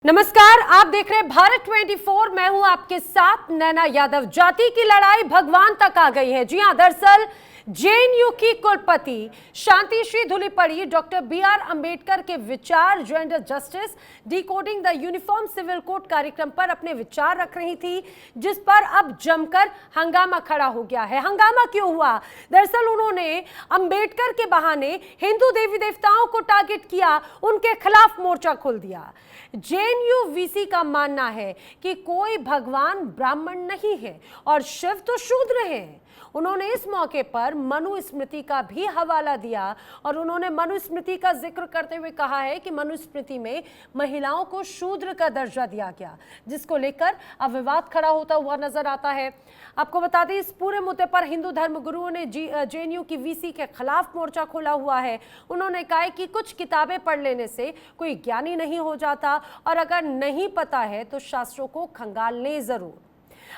नमस्कार, आप देख रहे हैं भारत 24। मैं हूं आपके साथ नैना यादव। जाति की लड़ाई भगवान तक आ गई है। जी हां, दरअसल जेएनयू की कुलपति शांतिश्री धूलीपड़ी डॉक्टर बीआर अंबेडकर के विचार gender justice decoding the uniform civil code कार्यक्रम पर अपने विचार रख रही थी, जिस पर अब जमकर हंगामा खड़ा हो गया है। हंगामा क्यों हुआ? दरअसल उन्होंने अंबेडकर के बहाने हिंदू देवी देवताओं को टारगेट किया, उनके खिलाफ मोर्चा खोल दिया। जेएनयू वीसी का मानना है कि कोई भगवान ब्राह्मण नहीं है और शिव तो शूद्र हैं। उन्होंने इस मौके पर मनुस्मृति का भी हवाला दिया और उन्होंने मनुस्मृति का जिक्र करते हुए कहा है कि मनुस्मृति में महिलाओं को शूद्र का दर्जा दिया गया, जिसको लेकर अब विवाद खड़ा होता हुआ नजर आता है। आपको बता दें, इस पूरे मुद्दे पर हिंदू धर्मगुरुओं ने जेएनयू की वीसी के खिलाफ मोर्चा खोला हुआ है। उन्होंने कहा है कि कुछ किताबें पढ़ लेने से कोई ज्ञानी नहीं हो जाता और अगर नहीं पता है तो शास्त्रों को खंगाल लें जरूर।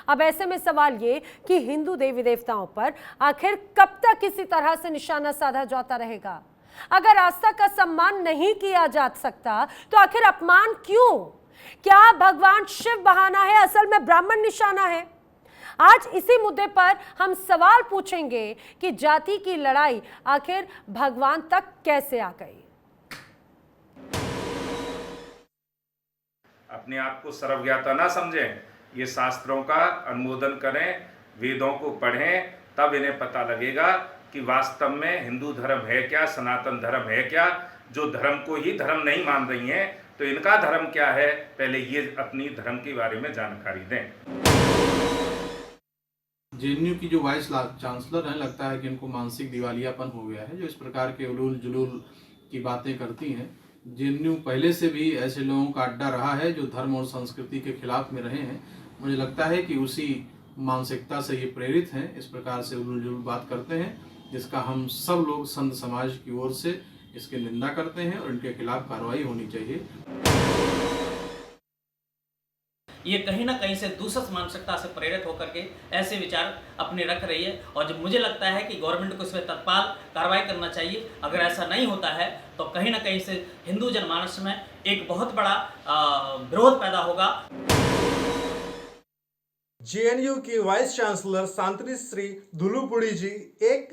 अब ऐसे में सवाल ये कि हिंदू देवी देवताओं पर आखिर कब तक किसी तरह से निशाना साधा जाता रहेगा? अगर आस्था का सम्मान नहीं किया जा सकता तो आखिर अपमान क्यों? क्या भगवान शिव बहाना है, असल में ब्राह्मण निशाना है? आज इसी मुद्दे पर हम सवाल पूछेंगे कि जाति की लड़ाई आखिर भगवान तक कैसे आ गई। अपने आप को सर्वज्ञाता ना समझें, ये शास्त्रों का अनुमोदन करें, वेदों को पढ़ें, तब इन्हें पता लगेगा कि वास्तव में हिंदू धर्म है क्या, सनातन धर्म है क्या। जो धर्म को ही धर्म नहीं मान रही हैं, तो इनका धर्म क्या है, पहले ये अपनी धर्म के बारे में जानकारी दें। जेएनयू की जो वाइस चांसलर हैं, लगता है कि इनको मानसिक दिवालियापन हो गया है, जो इस प्रकार के उलूल जुलूल की बातें करती हैं। जेएनयू पहले से भी ऐसे लोगों का अड्डा रहा है जो धर्म और संस्कृति के खिलाफ में रहे हैं। मुझे लगता है कि उसी मानसिकता से ये प्रेरित हैं, इस प्रकार से उलूल जुलूल बात करते हैं, जिसका हम सब लोग संत समाज की ओर से इसकी निंदा करते हैं और इनके खिलाफ कार्रवाई होनी चाहिए। ये कहीं ना कहीं से दूसरी मानसिकता से प्रेरित होकर के ऐसे विचार अपने रख रही है और जब मुझे लगता है कि गवर्नमेंट को इस पर तत्काल कार्रवाई करना चाहिए। अगर ऐसा नहीं होता है तो कहीं ना कहीं से हिंदू जनमानस में एक बहुत बड़ा विरोध पैदा होगा। जेएनयू की वाइस चांसलर शांतिश्री धूलीपड़ी जी एक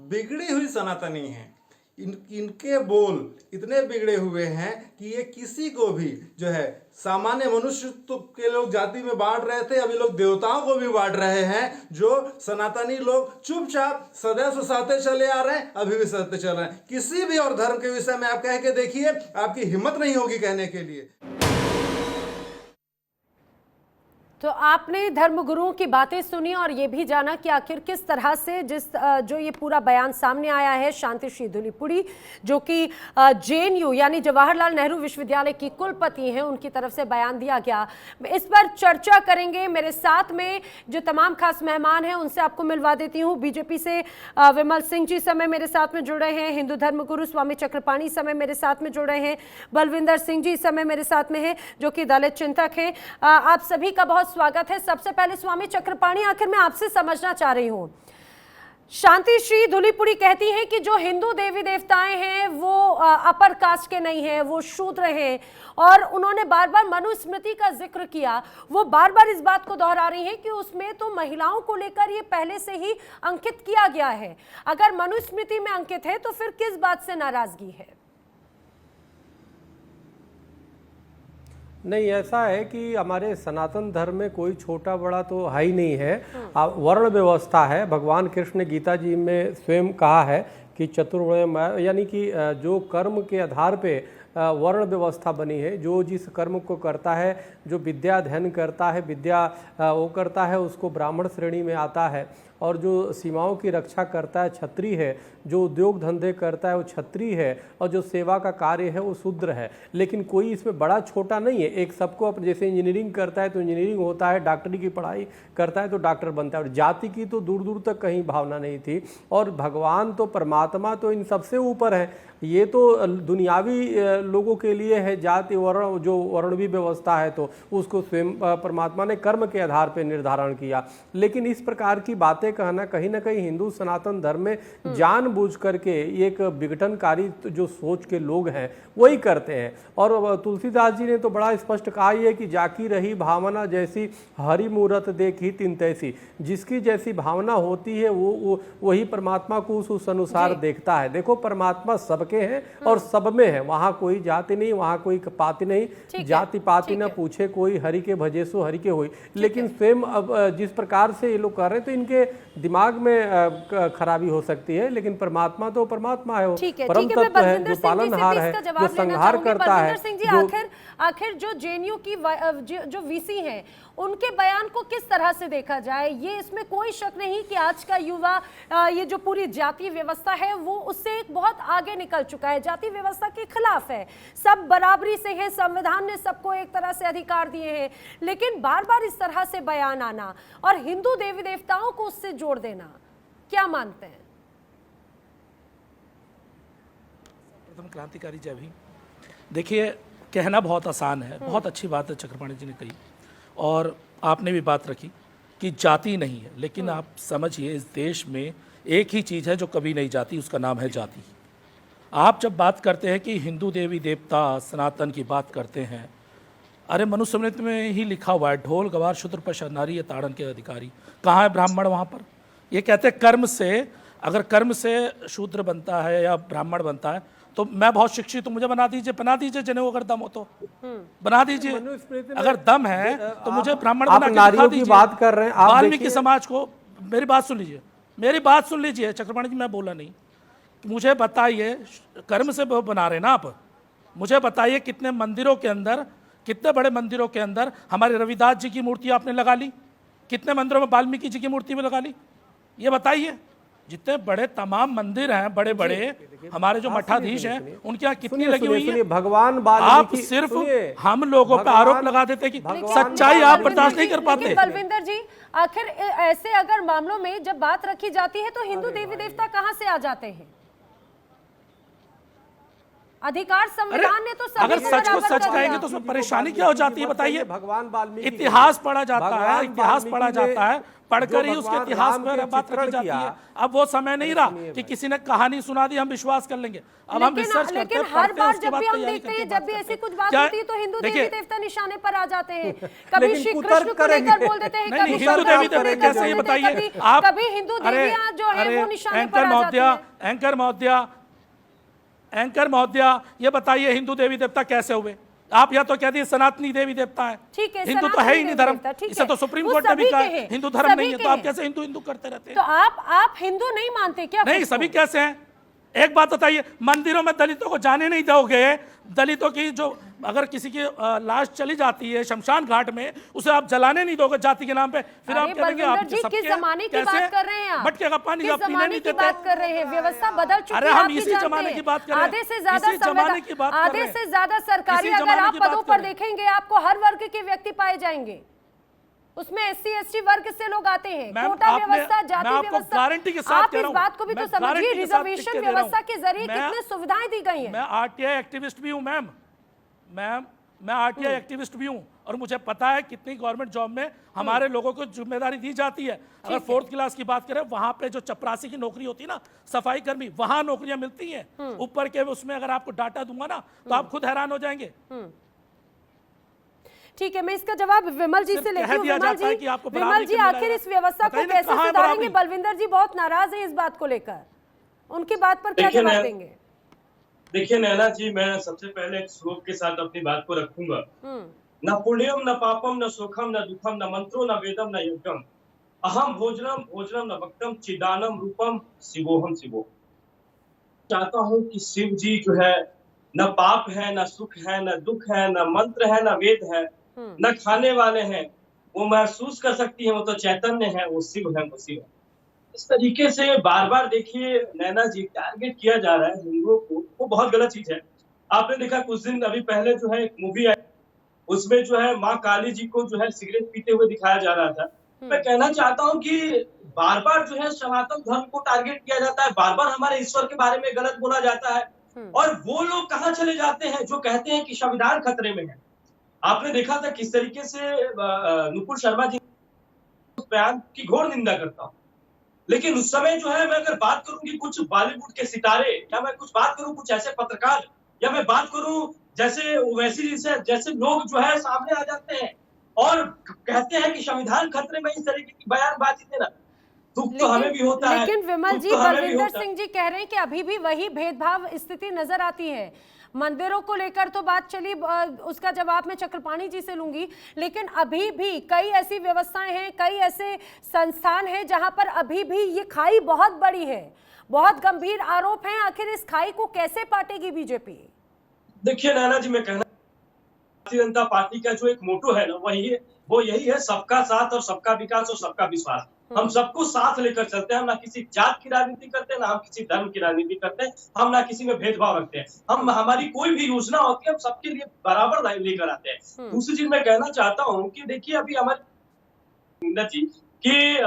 बिगड़ी हुई सनातनी हैं। इनके बोल इतने बिगड़े हुए हैं कि ये किसी को भी जो है सामान्य मनुष्य तो के लोग जाति में बांट रहे थे, अभी लोग देवताओं को भी बांट रहे हैं। जो सनातनी लोग चुपचाप सदैव सहते चले आ रहे हैं, अभी भी सहते चल रहे हैं। किसी भी और धर्म के विषय में आप कह के देखिए, आपकी हिम्मत नहीं होगी कहने के लिए। तो आपने धर्मगुरुओं की बातें सुनी और ये भी जाना कि आखिर किस तरह से जो ये पूरा बयान सामने आया है। शांतिश्री धूलीपड़ी जो कि जेएनयू यानी जवाहरलाल नेहरू विश्वविद्यालय की कुलपति हैं, उनकी तरफ से बयान दिया गया। इस पर चर्चा करेंगे। मेरे साथ में जो तमाम खास मेहमान हैं उनसे आपको मिलवा देती हूँ। बीजेपी से विमल सिंह जी समय मेरे साथ में जुड़ रहे हैं, हिंदू धर्मगुरु स्वामी चक्रपाणी समय मेरे साथ में जुड़ रहे हैं, बलविंदर सिंह जी समय मेरे साथ में है जो कि दलित चिंतक हैं। आप सभी का बहुत स्वागत है। सबसे पहले स्वामी चक्रपाणी, आखिर मैं आपसे समझना चाह रही हूं, शांतिश्री धूलीपड़ी कहती हैं कि जो हिंदू देवी देवताएं हैं वो अपर कास्ट के नहीं हैं, वो शूद्र हैं और उन्होंने बार बार मनुस्मृति का जिक्र किया। वो बार बार इस बात को दोहरा रही हैं कि उसमें तो महिलाओं को लेकर ये पहले से ही अंकित किया गया है। अगर मनुस्मृति में अंकित है तो फिर किस बात से नाराजगी है? नहीं, ऐसा है कि हमारे सनातन धर्म में कोई छोटा बड़ा तो है ही नहीं है। वर्ण व्यवस्था है। भगवान कृष्ण ने गीता जी में स्वयं कहा है कि चतुर्वर्ण, यानी कि जो कर्म के आधार पे वर्ण व्यवस्था बनी है। जो जिस कर्म को करता है, जो विद्या अध्ययन करता है, विद्या वो करता है, उसको ब्राह्मण श्रेणी में आता है। और जो सीमाओं की रक्षा करता है क्षत्रिय है, जो उद्योग धंधे करता है वो क्षत्रिय है, और जो सेवा का कार्य है वो शूद्र है। लेकिन कोई इसमें बड़ा छोटा नहीं है। एक सबको अपने, जैसे इंजीनियरिंग करता है तो इंजीनियरिंग होता है, डॉक्टरी की पढ़ाई करता है तो डॉक्टर बनता है। और जाति की तो दूर दूर तक कहीं भावना नहीं थी। और भगवान तो, परमात्मा तो इन सबसे ऊपर है। ये तो दुनियावी लोगों के लिए है। जाति वर्ण जो वर्णवी व्यवस्था है तो उसको स्वयं परमात्मा ने कर्म के आधार पर निर्धारण किया, लेकिन इस प्रकार की बातें कहना कहीं ना कहीं हिंदू सनातन धर्म में जानबूझ करके एक विघटनकारी जो सोच के लोग हैं वही करते हैं। और तुलसीदास जी ने तो बड़ा स्पष्ट कहा ही है कि जाकी रही भावना जैसी हरि मूरत देखी तिन तैसी, जिसकी जैसी भावना होती है वो वही परमात्मा को उस अनुसार देखता है। देखो परमात्मा सबके हैं और सब में है, वहाँ कोई जाति नहीं, वहाँ कोई पाति नहीं, जाति पाति न पूछे कोई, हरि के भजे सो हरि के होई। लेकिन स्वयं अब जिस प्रकार से ये लोग कर रहे हैं तो इनके दिमाग में खराबी हो सकती है, लेकिन परमात्मा तो परमात्मा है, वो परम तत्व है जो पालनहार है, जो संहार करता है। सिंह जी, आखिर जो जेएनयू की जो वीसी हैं उनके बयान को किस तरह से देखा जाए? ये इसमें कोई शक नहीं कि आज का युवा ये जो पूरी जाति व्यवस्था है वो उससे बहुत आगे निकल चुका है, जाति व्यवस्था के खिलाफ है, सब बराबरी से है, संविधान ने सबको एक तरह से अधिकार दिए हैं, लेकिन बार बार इस तरह से बयान आना और हिंदू देवी देवताओं को उससे जोड़ देना, क्या मानते हैं? प्रथम क्रांतिकारी जय भीम। देखिए, कहना बहुत आसान है, बहुत अच्छी बात है चक्रपाणी जी ने कही, और आपने भी बात रखी कि जाति नहीं है, लेकिन आप समझिए इस देश में एक ही चीज़ है जो कभी नहीं जाती, उसका नाम है जाति। आप जब बात करते हैं कि हिंदू देवी देवता सनातन की बात करते हैं, अरे मनुस्मृति में ही लिखा हुआ है, ढोल गवार शूद्र पर नारी ये ताड़न के अधिकारी। कहाँ है ब्राह्मण वहाँ पर? ये कहते हैं कर्म से, अगर कर्म से शूद्र बनता है या ब्राह्मण बनता है तो मैं बहुत शिक्षित हूँ, मुझे बना दीजिए जनेऊ, अगर दम हो तो बना दीजिए, अगर दम है तो मुझे ब्राह्मण बना के दिखा दीजिए। बात कर रहे हैं वाल्मीकि समाज को, मेरी बात सुन लीजिए चक्रपाणी जी, मैं बोला नहीं। मुझे बताइए, कर्म से बना रहे ना आप, मुझे बताइए कितने मंदिरों के अंदर, कितने बड़े मंदिरों के अंदर हमारे रविदास जी की मूर्ति आपने लगा ली, कितने मंदिरों में वाल्मीकि जी की मूर्ति भी लगा ली, ये बताइए। जितने बड़े तमाम मंदिर हैं, बड़े बड़े हमारे जो मठाधीश हैं, उनके यहाँ कितनी लगी हुई है? भगवान आप सिर्फ हम लोगों पर आरोप लगा देते कि सच्चाई आप बर्दाश्त नहीं कर पाते। बलविंदर जी, आखिर ऐसे अगर मामलों में जब बात रखी जाती है तो हिंदू देवी देवता कहाँ से आ जाते हैं? अधिकार संविधान ने तो सभी अगर सच को सच कहेंगे तो उसमें परेशानी क्या हो जाती है बताइए? भगवान वाल्मीकि इतिहास पढ़ा जाता है, पढ़कर ही उसके इतिहास पर बात रखी जाती है। अब वो समय नहीं रहा कि किसी ने कहानी सुना दी हम विश्वास कर लेंगे, अब हम रिसर्च करते हैं, हर बार जब भी हम देखते हैं, जब भी ऐसी कुछ बात होती है तो हिंदू देवी देवता निशाने पर आ जाते हैं। कभी श्री कृष्ण को लेकर बोल देते हैं, कभी हिंदू देवी देवता कैसे, ये बताइए आप? कभी हिंदू देवियां जो है वो निशाने पर आ जाती हैं। एंकर महोदया, ये बताइए हिंदू देवी देवता कैसे हुए? आप या तो कहती है सनातनी देवी देवता है, हिंदू तो है ही नहीं धर्म, इसे तो सुप्रीम कोर्ट ने भी कहा हिंदू धर्म नहीं है, तो आप कैसे हिंदू हिंदू करते रहते हैं? तो आप हिंदू नहीं मानते क्या? नहीं, सभी कैसे हैं? एक बात बताइए, मंदिरों में दलितों को जाने नहीं दोगे, दलितों की जो अगर किसी की लाश चली जाती है शमशान घाट में, उसे आप जलाने नहीं दोगे जाति के नाम पे, फिर आप कहेंगे आप सबके किस जमाने की बात कर रहे हैं आप? मटके का पानी आप पीने नहीं देते। बात कर रहे हैं, व्यवस्था बदल चुकी है। अरे हम इसी जमाने की बात कर रहे हैं, आधे से ज्यादा सरकारी, अगर आप पदों पर देखेंगे आपको हर वर्ग के व्यक्ति पाए जाएंगे, उसमें SC ST वर्ग से लोग आते हैं। कोटा व्यवस्था, जाति व्यवस्था, गारंटी के साथ आप इस बात को भी तो समझिए, रिजर्वेशन व्यवस्था के जरिए कितने सुविधाएं दी गई हैं। मैं RTI एक्टिविस्ट भी हूं मैम, मैं RTI एक्टिविस्ट भी हूं, और मुझे पता है कितनी गवर्नमेंट जॉब में हमारे लोगों को जिम्मेदारी दी जाती है। अगर 4th क्लास की बात करें, वहां पे जो चपरासी की नौकरी होती है ना, सफाई कर्मी, वहां नौकरियां मिलती हैं ऊपर के, उसमें अगर आपको डाटा दूंगा ना तो आप खुद हैरान हो जाएंगे। ठीक है, मैं इसका जवाब विमल जी से लेती हूँ। विमल जी, आखिर इस व्यवस्था को कैसे सुधारेंगे? बलविंदर जी बहुत नाराज हैं इस बात को लेकर, उनकी बात पर क्या जवाब देंगे? देखिए नैना जी, मैं सबसे पहले एक श्लोक के साथ अपनी बात को रखूंगा। न पुण्यम न पापम न सुखम न दुखम न मंत्रो न वेदम न यज्ञम, अहम भोजनम भोजनम न भक्तम चिदानम रूपम शिवोहम शिवो। चाहता हूँ कि शिव जी जो है, न पाप है, न सुख है, न दुख है, न मंत्र है, न वेद है, न खाने वाले हैं, वो महसूस कर सकती है, वो तो चैतन्य है, वो शिव है, वो शिव है। इस तरीके से बार बार देखिए नैना जी, टारगेट किया जा रहा है हिंदुओं को, वो बहुत गलत चीज है। आपने देखा कुछ दिन अभी पहले जो है एक मूवी आई, उसमें जो है माँ काली जी को जो है सिगरेट पीते हुए दिखाया जा रहा था। मैं कहना चाहता हूँ कि बार बार जो है सनातन धर्म को टारगेट किया जाता है, बार बार हमारे ईश्वर के बारे में गलत बोला जाता है, और वो लोग कहाँ चले जाते हैं जो कहते हैं कि संविधान खतरे में है। आपने देखा था किस तरीके से नुपुर शर्मा जी उस बयान की घोर निंदा करता हूं, लेकिन उस समय जो है मैं अगर बात करूं कि कुछ बॉलीवुड के सितारे, या मैं कुछ बात करूं कुछ ऐसे पत्रकार, या मैं बात करूं जैसे वैसी जैसे लोग जो है सामने आ जाते हैं और कहते हैं कि संविधान खतरे में, इस तरीके की बयानबाजी देना, दुख तो हमें भी होता है। लेकिन विमल दुख जी, तो हमें भी बलविंदर होता है। सिंह जी कह रहे हैं कि अभी भी वही भेदभाव स्थिति नजर आती है। मंदिरों को लेकर तो बात चली, उसका जवाब मैं चक्रपाणी जी से लूंगी, लेकिन अभी भी कई ऐसी व्यवस्थाएं हैं, कई ऐसे संस्थान हैं जहां पर अभी भी ये खाई बहुत बड़ी है। बहुत गंभीर आरोप हैं, आखिर इस खाई को कैसे पाटेगी बीजेपी? देखिए नैना जी, मैं कहना भारतीय जनता पार्टी का जो एक मोटो है ना, वो यही है, सबका साथ और सबका विकास और सबका विश्वास। हम सबको साथ लेकर चलते हैं, हम ना किसी जात की राजनीति करते हैं, ना हम किसी धर्म की राजनीति करते हैं, हम ना किसी में भेदभाव रखते हैं। हम हमारी कोई भी योजना होती है हम सबके लिए बराबर लेकर आते हैं। दूसरी चीज मैं कहना चाहता हूँ कि देखिए अभी हमारे जी कि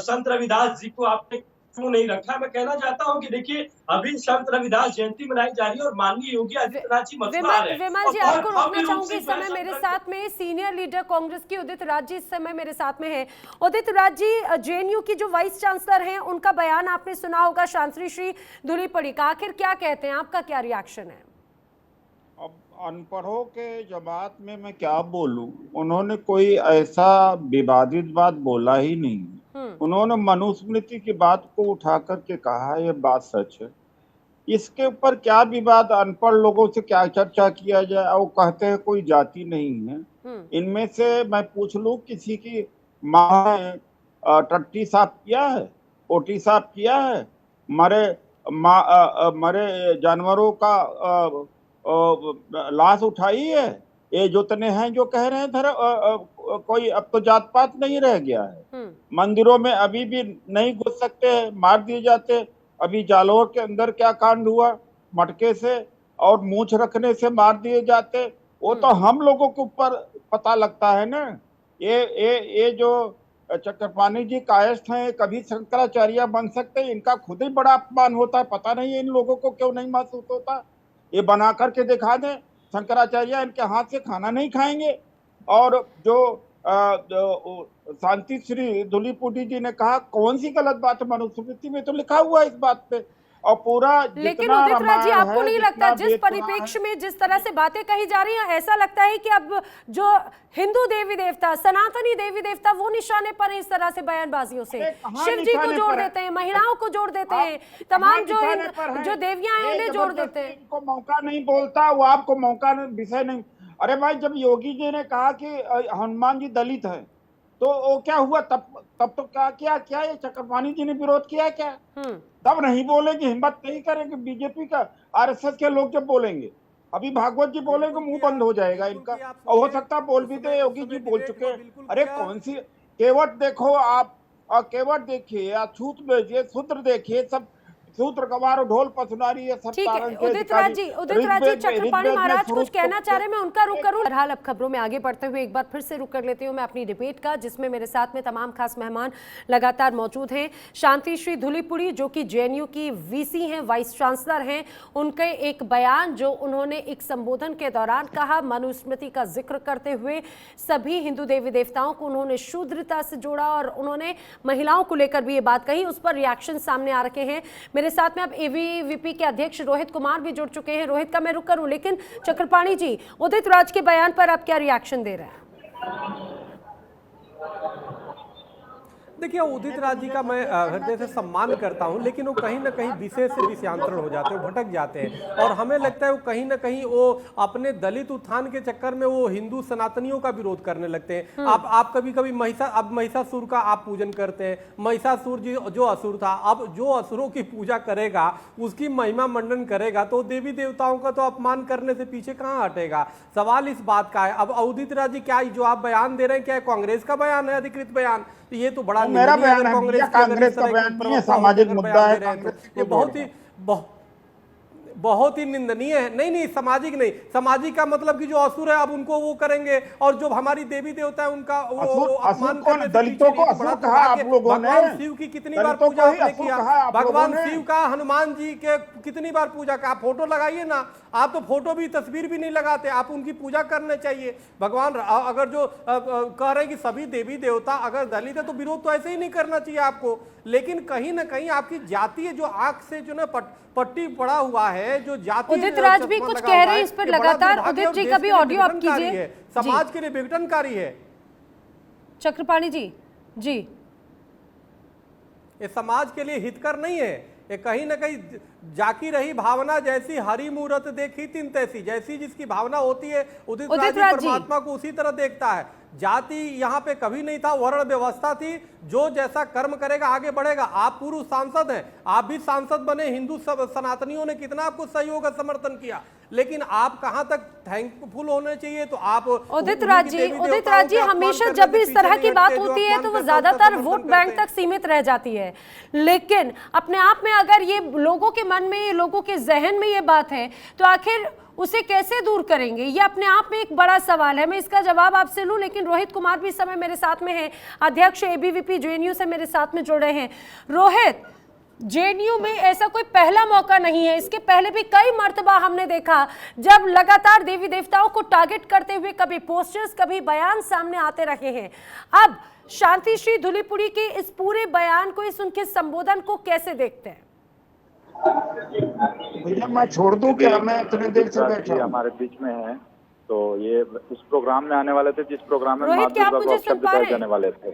संत रविदास जी को आपने क्यों नहीं रखा, मैं कहना चाहता हूं कि देखिए अभी संत रविदास जयंती मनाई जा रही है और माननीय योगी आदित्यनाथ जी मथुरा आ रहे हैं। विमल जी, आपको रोकना चाहूंगी। इस समय मेरे साथ में सीनियर लीडर कांग्रेस की उदित राज जी इस समय मेरे साथ में है। उदित राज जी, जेएनयू की जो वाइस चांसलर हैं, उनका बयान आपने सुना होगा, शांति श्री धूलीपड़ी का। आखिर क्या कहते हैं, आपका क्या रिएक्शन है? अब अनपढ़ों के जमात में मैं क्या बोलूं, उन्होंने कोई ऐसा विवादित बात बोला ही नहीं। उन्होंने मनुस्मृति की बात को उठा करके कहा, ये बात सच है। इसके ऊपर क्या विवाद, अनपढ़ लोगों से क्या चर्चा किया जाए। वो कहते हैं कोई जाति नहीं है। इनमें से मैं पूछ लूं, किसी की माँ ने टट्टी साफ किया है, ओटी साफ किया है, मरे जानवरों का लाश उठाई है? ये जितने हैं जो कह रहे हैं कोई अब तो जात पात नहीं रह गया है। मंदिरों में अभी भी नहीं घुस सकते हैं, मार दिए जाते। अभी जालौर के अंदर क्या कांड हुआ, मटके से और मूंछ रखने से मार दिए जाते। वो तो हम लोगों के ऊपर पता लगता है ना। ये जो चक्रपाणी जी कायस्थ हैं, कभी शंकराचार्य बन सकते हैं। इनका खुद ही बड़ा अपमान होता है, पता नहीं इन लोगों को क्यों नहीं महसूस होता। ये बना करके दिखा दें, शंकराचार्य इनके हाथ से खाना नहीं खाएंगे। और जो शांति श्री धूलीपुड़ी जी ने कहा, कौन सी गलत बात है, मनुस्मृति में तो लिखा हुआ है इस बात पे। और पूरा लेकिन उदित राज जी, आपको नहीं लगता जिस परिप्रेक्ष्य में जिस तरह से बातें कही जा रही हैं, ऐसा लगता है कि अब जो हिंदू देवी देवता, सनातनी देवी देवता, वो निशाने पर इस तरह से बयानबाजियों से शिव जी को जोड़ देते हैं, महिलाओं को जोड़ देते हैं, तमाम जो देवियां हैं उन्हें जोड़ देते हैं। इनको मौका नहीं बोलता, वो आपको मौका विषय नहीं। अरे भाई, जब योगी जी ने कहा कि हनुमान जी दलित है, तो वो क्या हुआ? तब तो क्या ये चक्रपाणी जी ने विरोध किया क्या? तब नहीं बोलेंगे, हिम्मत नहीं करेंगे। बीजेपी का आरएसएस के लोग जब बोलेंगे, अभी भागवत जी बोलेंगे, मुंह बंद हो जाएगा इनका। और हो सकता बोल भी दे, योगी जी बोल चुके हैं। अरे कौन सी केवट देखो आप, केवट देखिए, अछूत देखिए, शूद्र देखिए, सब सूत्र गवार ढोल पसुनारी, ये सब। ठीक है उदित राज जी, चक्रपाणी महाराज कुछ कहना चाह रहे, मैं उनका रुख करूं। बहरहाल अब खबरों में आगे बढ़ते हुए एक बार फिर से रुक कर लेती हूं मैं अपनी डिबेट का, जिसमें मेरे साथ में तमाम खास मेहमान लगातार मौजूद हैं। शांति श्री धूलीपुड़ी जो कि जेएनयू की वीसी हैं, वाइस चांसलर हैं, उनके एक बयान जो उन्होंने एक संबोधन के दौरान कहा, मनुस्मृति का जिक्र करते हुए सभी हिंदू देवी देवताओं को उन्होंने शूद्रता से जोड़ा और उन्होंने महिलाओं को लेकर भी ये बात कही। उस पर रिएक्शन सामने आ रखे हैं। मेरे साथ में अब एबीवीपी के अध्यक्ष रोहित कुमार भी जुड़ चुके हैं। रोहित का मैं रुख करूं, लेकिन चक्रपाणी जी, उदित राज के बयान पर आप क्या रिएक्शन दे रहे हैं? देखिए, उदित राज जी का मैं हृदय से सम्मान करता हूं, लेकिन वो कहीं ना कहीं विषय से विषयांतरण हो जाते हैं, भटक जाते हैं। और हमें लगता है वो कहीं ना कहीं वो अपने दलित उत्थान के चक्कर में वो हिंदू सनातनियों का विरोध करने लगते हैं। आप कभी कभी महिषासुर का आप पूजन करते हैं। महिषासुर जी जो असुर था, अब जो असुरों की पूजा करेगा, उसकी महिमा मंडन करेगा, तो देवी देवताओं का तो अपमान करने से पीछे कहाँ हटेगा। सवाल इस बात का है। अब उदित राज जी, क्या जो आप बयान दे रहे हैं, क्या कांग्रेस का बयान है, अधिकृत बयान? तो ये तो बड़ा मेरा बयान है, कांग्रेस का बयान नहीं है, सामाजिक मुद्दा है। ये बहुत ही बहुत ही निंदनीय है। नहीं नहीं, सामाजिक नहीं, सामाजिक का मतलब कि जो असुर है अब उनको वो करेंगे, और जो हमारी देवी देवता है उनका वो अपमान करने से दलितों को पीछे असुर नहीं, कहा आप लोगों ने? भगवान शिव की कितनी बार दलितों पूजा को ही आपने असुर किया? कहा आप लोगों भगवान ने? शिव का, हनुमान जी के कितनी बार पूजा का? आप फोटो लगाइए ना, आप तो फोटो भी तस्वीर भी नहीं लगाते, आप उनकी पूजा करने चाहिए। भगवान अगर जो कह रहे हैं कि सभी देवी देवता अगर दलित है तो विरोध तो ऐसे ही नहीं करना चाहिए आपको, लेकिन कहीं ना कहीं आपकी जातीय जो आंख से जो ना पट्टी पड़ा हुआ है, जो जाति उदित राज भी कुछ कह रहे हैं इस पर लगातार। उदित जी का भी ऑडियो आप कीजिए, समाज के लिए विघटनकारी है चक्रपाणी जी। जी, ये समाज के लिए हितकर नहीं है, ये कहीं ना कहीं जाकी रही भावना जैसी हरी मूरत देखी तिन तैसी, जैसी जिसकी भावना होती है उदित राज जी परमात्मा को उसी तरह देखता है। जाति यहाँ पे कभी नहीं था, वर्ण व्यवस्था थी, जो जैसा कर्म करेगा आगे बढ़ेगा। आप पूर्व सांसद हैं, आप भी सांसद बने, हिंदू सनातनियों ने कितना आपको सहयोग और समर्थन किया, लेकिन आप कहां तक थैंकफुल होने चाहिए? तो आप उदित राज जी हमेशा जब भी इस तरह की बात होती है तो वो ज्यादातर वोट बैंक तक सीमित रह जाती है, लेकिन अपने आप में अगर ये लोगों के मन में, ये लोगों के जहन में ये बात है तो आखिर उसे कैसे दूर करेंगे? ये अपने आप में एक बड़ा सवाल है। मैं इसका जवाब आपसे लूं, लेकिन रोहित कुमार भी इस समय मेरे साथ में हैं, अध्यक्ष एबीवीपी जेएनयू से मेरे साथ में जुड़ रहे हैं। रोहित, जेएनयू में ऐसा कोई पहला मौका नहीं है, इसके पहले भी कई मर्तबा हमने देखा जब लगातार देवी देवताओं को टारगेट करते हुए कभी पोस्टर्स कभी बयान सामने आते रहे हैं। अब शांति श्री धुलीपुड़ी के इस पूरे बयान को, इस उनके संबोधन को कैसे देखते हैं? भैया मैं छोड़ दूं क्या? मैं इतने देर से बैठा हूं। हमारे बीच में है, तो ये उस प्रोग्राम में आने वाले थे जिस प्रोग्राम में रोहित, क्या आप मुझे सुन पा रहे हैं? जाने वाले थे।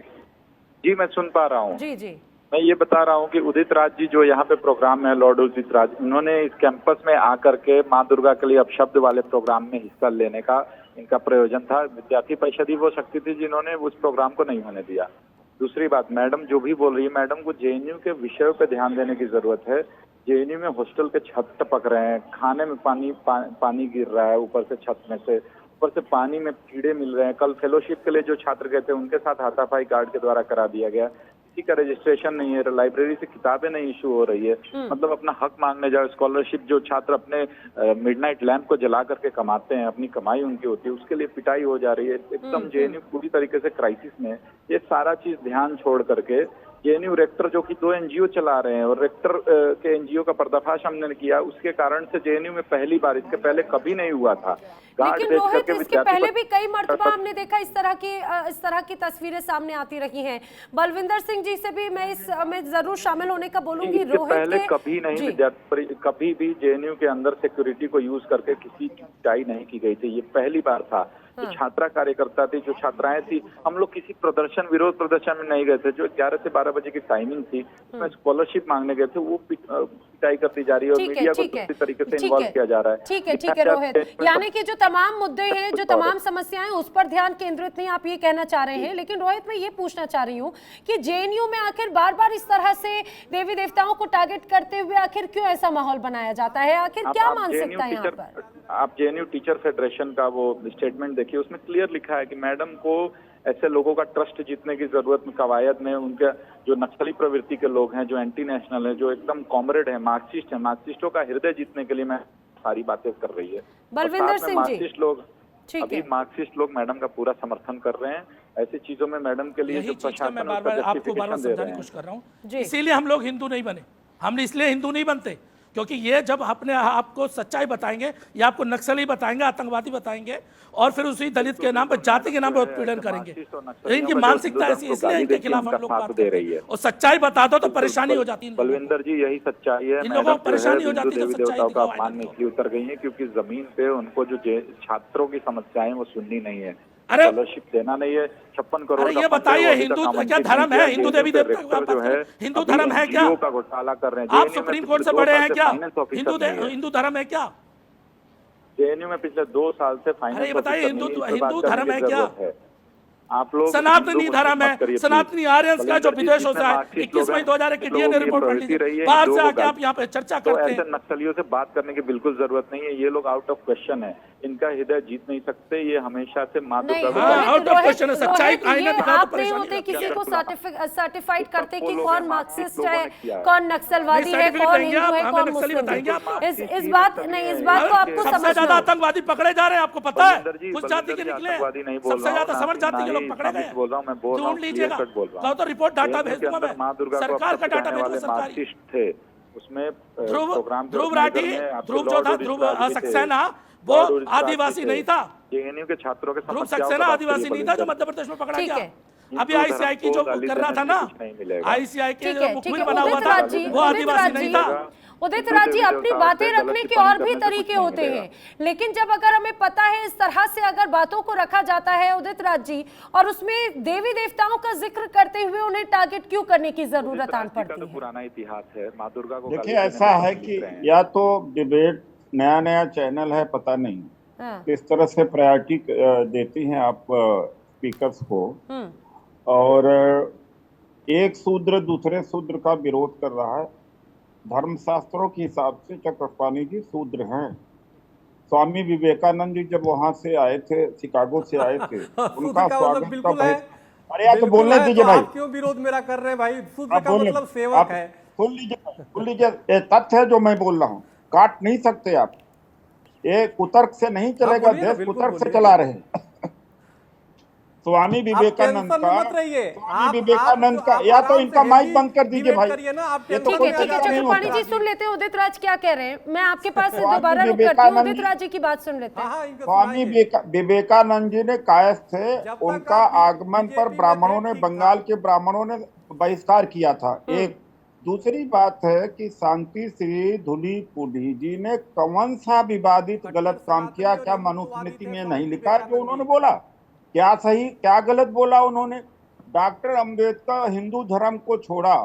जी मैं सुन पा रहा हूँ। जी जी, मैं ये बता रहा हूँ कि उदित राज जी जो यहाँ पे प्रोग्राम में, लॉर्ड उदित राज, इन्होंने इस कैंपस में आकर के माँ दुर्गा के लिए अपशब्द वाले प्रोग्राम में हिस्सा लेने का इनका प्रयोजन था। विद्यार्थी परिषद ही वो शक्ति थी जिन्होंने उस प्रोग्राम को नहीं होने दिया। दूसरी बात, मैडम जो भी बोल रही है, मैडम को जेएनयू के विषयों पे ध्यान देने की जरूरत है। जेएनयू में हॉस्टल के छत टपक रहे हैं, खाने में पानी गिर रहा है ऊपर से, छत में से ऊपर से पानी में कीड़े मिल रहे हैं। कल फेलोशिप के लिए जो छात्र गए थे उनके साथ हाथापाई गार्ड के द्वारा करा दिया गया। किसी का रजिस्ट्रेशन नहीं है, लाइब्रेरी से किताबें नहीं इशू हो रही है। मतलब अपना हक मांगने जाओ, स्कॉलरशिप जो छात्र अपने मिडनाइट लैंप को जला करके कमाते हैं, अपनी कमाई उनकी होती है, उसके लिए पिटाई हो जा रही है। एकदम जेएनयू पूरी तरीके से क्राइसिस में। ये सारा चीज ध्यान छोड़ करके जेएनयू रेक्टर जो कि 2 एनजीओ चला रहे हैं, और रेक्टर के एनजीओ का पर्दाफाश हमने किया, उसके कारण से जेएनयू में पहली बार, इसके पहले कभी नहीं हुआ था। लेकिन रोहित, इसके पहले भी कई मर्तबा हमने देखा इस तरह की तस्वीरें सामने आती रही हैं। बलविंदर सिंह जी से भी मैं इसमें जरूर शामिल होने का बोलूंगी। रोहित, पहले कभी नहीं विद्यार्थी, कभी भी जेएनयू के अंदर सिक्योरिटी को यूज करके किसी की पिटाई नहीं की गई थी, ये पहली बार था। जो छात्रा कार्यकर्ता थी, जो छात्राएं थी, हम लोग किसी प्रदर्शन, विरोध प्रदर्शन में नहीं गए थे। जो 11 से 12 बजे की टाइमिंग थी, उसमें स्कॉलरशिप मांगने गए थे, वो पिटाई करती जा रही है और मीडिया को दूसरी तरीके से इन्वॉल्व किया जा रहा है। ठीक है रोहित, यानी कि जो तमाम मुद्दे हैं, जो तमाम समस्याएं, उस पर ध्यान केंद्रित नहीं, आप ये कहना चाह रहे हैं। लेकिन रोहित, मैं ये पूछना चाह रही हूँ कि जेएनयू में आखिर बार बार इस तरह से देवी देवताओं को टारगेट करते हुए आखिर क्यों ऐसा माहौल बनाया जाता है? आखिर क्या मानसिकता है यहाँ पर? आप जेएनयू टीचर फेडरेशन का वो स्टेटमेंट देखिए, उसमें क्लियर लिखा है कि मैडम को ऐसे लोगों का ट्रस्ट जीतने की जरूरत में, कवायद में उनके जो नक्सली प्रवृत्ति के लोग हैं, जो एंटी नेशनल है, जो एकदम कॉमरेड है, मार्क्सिस्ट है, मार्क्सिस्टों का हृदय जीतने के लिए मैं सारी बातें कर रही है। बलविंदर सिंह जी, मार्क्सिस्ट लोग, अभी मार्क्सिस्ट लोग मैडम का पूरा समर्थन कर रहे हैं। ऐसी चीजों में मैडम के लिए जो प्रशासन मैं बार-बार आपको बार-बार समझाने की कोशिश कर रहा हूँ, इसीलिए हम लोग हिंदू नहीं बने। हम इसलिए हिंदू नहीं बनते क्योंकि ये जब अपने आपको सच्चाई बताएंगे, या आपको नक्सली बताएंगे, आतंकवादी बताएंगे, और फिर उसी दलित के नाम पर, जाति के नाम पर उत्पीड़न करेंगे। इनकी मानसिकता ऐसी, इसलिए इनके खिलाफ हम लोग बात दे रही है। और सच्चाई बता दो तो परेशानी हो जाती है। बलविंदर जी, यही सच्चाई है। इन लोगों को परेशानी हो जाती है। देवी देवताओं का अपमान में इसलिए उतर गई है क्योंकि जमीन पे उनको जो छात्रों की समस्याएं वो सुननी नहीं है, स्कॉलरशिप देना नहीं है। 56 करोड़। ये बताइए, हिंदू क्या धर्म है? हिंदू देवी देवता जो है, हिंदू धर्म है क्या? का घोटाला कर रहे हैं। आप सुप्रीम कोर्ट से बड़े हैं क्या? हिंदू धर्म है क्या? जेएनयू में पिछले 2 साल से फाइनेंस। अरे बताइए, हिंदू धर्म है क्या? आप लोग सनातनी धर्म है, सनातनी आर्यंस का जो विदेशों से 21 मई 2001 की डीएनए रिपोर्ट पढ़ लीजिए, बाहर से आके आप यहाँ पे चर्चा करते हैं। ऐसे नक्सलियों से बात करने की बिल्कुल जरूरत नहीं है, ये लोग आउट ऑफ क्वेश्चन है। इनका हृदय जीत नहीं सकते। ये हमेशा से माँ नहीं, दुर्गा हाँ, को आउट ऑफ क्वेश्चन है, सच्चाई रोहित, आईना ये दिखा तो आप नहीं परेशानी होते लगती है। किसी को सर्टिफाइड करते कि लोग कौन हैं, मार्क्सिस्ट लोगों है, ने किया है। कौन नक्सलवादी नहीं, है, सर्टिफिकेट कौन देंगे हिंदू है, आप, कौन हमें नक्सली मुस्लिम बताएंगे है। आप। इस बात नहीं, इस बात को आपको सबसे समझना ज्यादा होगा। आतंकवादी पकड़े जा रहे हैं, आपको पता है? बलविंदर जी, कुछ जाति के बलविंदर जी, निकले हैं, आतंकवादी नहीं बोल सबसे रहा हूँ, ज्यादा सवर्ण जाति के ना लोग ही पकड़े गए इस्लामिस्ट बोल रहा हूँ, मैं बोल रहा हूँ, ढूंढ लीजिएगा, clear cut बोल रहा हूँ। कहो तो रिपोर्ट डाटा देश भेज के दूंगा अंदर मैं, माँ दुर्गा को सरकार का अपशब्द डाटा कहने भेज वाले दूंगा सरकारी। मार्क्सिस्ट थे, उसमें ध्रुव प्रोग्राम राठी, ध्रुव जो था, ध्रुव सक्सेना, वो आदिवासी नहीं था। जेएनयू के छात्रों के ध्रुव समस्याओं सक्सेना का आदिवासी नहीं था जो बलविंदर मध्य प्रदेश में पकड़ा ठीक गया। है। अभी आईसीआई की जो कर रहा था ना, आईसीआई के ठीक जो है, ठीक मुखबिर है। बना हुआ उदित था राज जी, वो आदिवासी नहीं था। उदित राज जी, अपनी बातें रखने के और भी तरीके होते हैं, लेकिन जब अगर हमें पता है इस तरह से अगर बातों को रखा जाता है उदित राज जी, और उसमें देवी देवताओं का जिक्र करते हुए उन्हें टारगेट क्यों करने की जरूरत आन पड़ती है? पुराना इतिहास है, माँ दुर्गा को देखिए ऐसा है कि या तो डिबेट नया नया चैनल है, पता नहीं किस तरह से प्रायोरिटी देती हैं आप स्पीकर्स को, और एक शूद्र दूसरे शूद्र का विरोध कर रहा है। धर्मशास्त्रों के हिसाब से चक्रपाणी जी शूद्र हैं। स्वामी विवेकानंद जी जब वहां से आए थे, शिकागो से आए थे, उनका स्वागत बिल्कुल का है, अरे यार तो बोलने है, दीजिए तो भाई। आप क्यों विरोध मेरा कर रहे हैं भाई? शूद्र का बोलिए, मतलब सेवक आप है। सुन लीजिए, ये तथ्य है जो मैं बोल रहा हूँ, काट नहीं सकते आप। ये कुतर्क से नहीं चलेगा, बोलिए ना, देश बिल्कुल कुतर्क से बोलिए। चला रहे हैं। स्वामी विवेकानंद टेंशन का, में मत रहिए। स्वामी विवेकानंद का, या तो इनका माइक बंद कर दीजिए भाई। ये तो ठीक कोई है, ठीक है, तरीका नहीं चक्रपाणी होता। जी सुन लेते हैं उदित राज क्या कह रहे हैं। मैं आपके पास से स्वामी दोबारा रुक करती हूँ, विवेकानंद उदित राज जी की बात सुन लेते हैं। स्वामी विवेकानंद जी ने कायस्थ थे, उनका आगमन पर ब्राह्मणों ने, बंगाल के ब्राह्मणों ने बहिष्कार किया था। एक दूसरी बात है कि शांति श्री धूलीपुड़ी जी ने कौन सा विवादित गलत काम किया? क्या मनुस्मृति में नहीं लिखा है जो उन्होंने बोला? क्या सही क्या गलत बोला उन्होंने? डॉक्टर अंबेडकर हिंदू धर्म को छोड़ा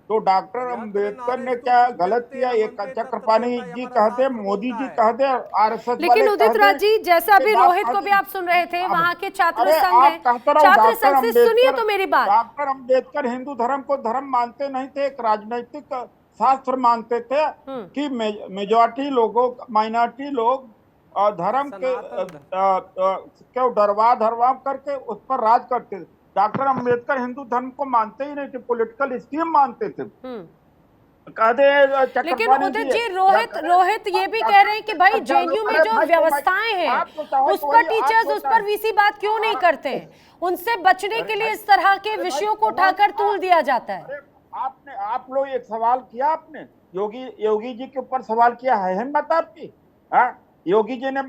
तो डॉक्टर अंबेडकर ने क्या गलत किया? एक चक्रपाणी जी कहते, मोदी जी कहते, आरएसएस लेकिन उदित राज जी, जैसा अभी रोहित को भी आप सुन रहे थे, वहां के छात्र संघ है, छात्र संघ से सुनिए तो मेरी बात। डॉक्टर अंबेडकर हिंदू धर्म को धर्म मानते नहीं थे, एक राजनीतिक शास्त्र मानते थे कि मेजॉरिटी लोगों, माइनॉरिटी लोग धर्म के क्यों डरवा धरवा करके उस पर राज करते थे। डॉक्टर अंबेडकर हिंदू धर्म को मानते ही नहीं थे, पॉलिटिकल स्कीम मानते थे। लेकिन उदित जी, रोहित ये भी कह रहे हैं कि भाई जेएनयू में जो व्यवस्थाएं हैं उस पर टीचर्स, उस पर वीसी बात क्यों नहीं करते हैं? उनसे बचने के लिए इस तरह के विषयों को उठाकर तूल दिया जाता है। आप लोग एक सवाल किया, आपने योगी जी के ऊपर सवाल किया है, हिम्मत आपकी? योगी जी ने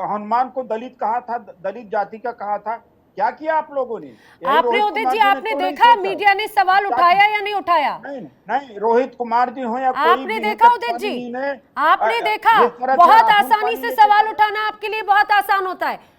हनुमान को दलित कहा था, दलित जाति का कहा था, क्या किया आप लोगों ने? आपने उदित जी, आपने देखा मीडिया ने सवाल उठाया या नहीं उठाया? नहीं, रोहित कुमार जी हो या कोई आपने देखा उदित जी, आपने देखा? बहुत आसानी से सवाल उठाना आपके लिए बहुत आसान होता है।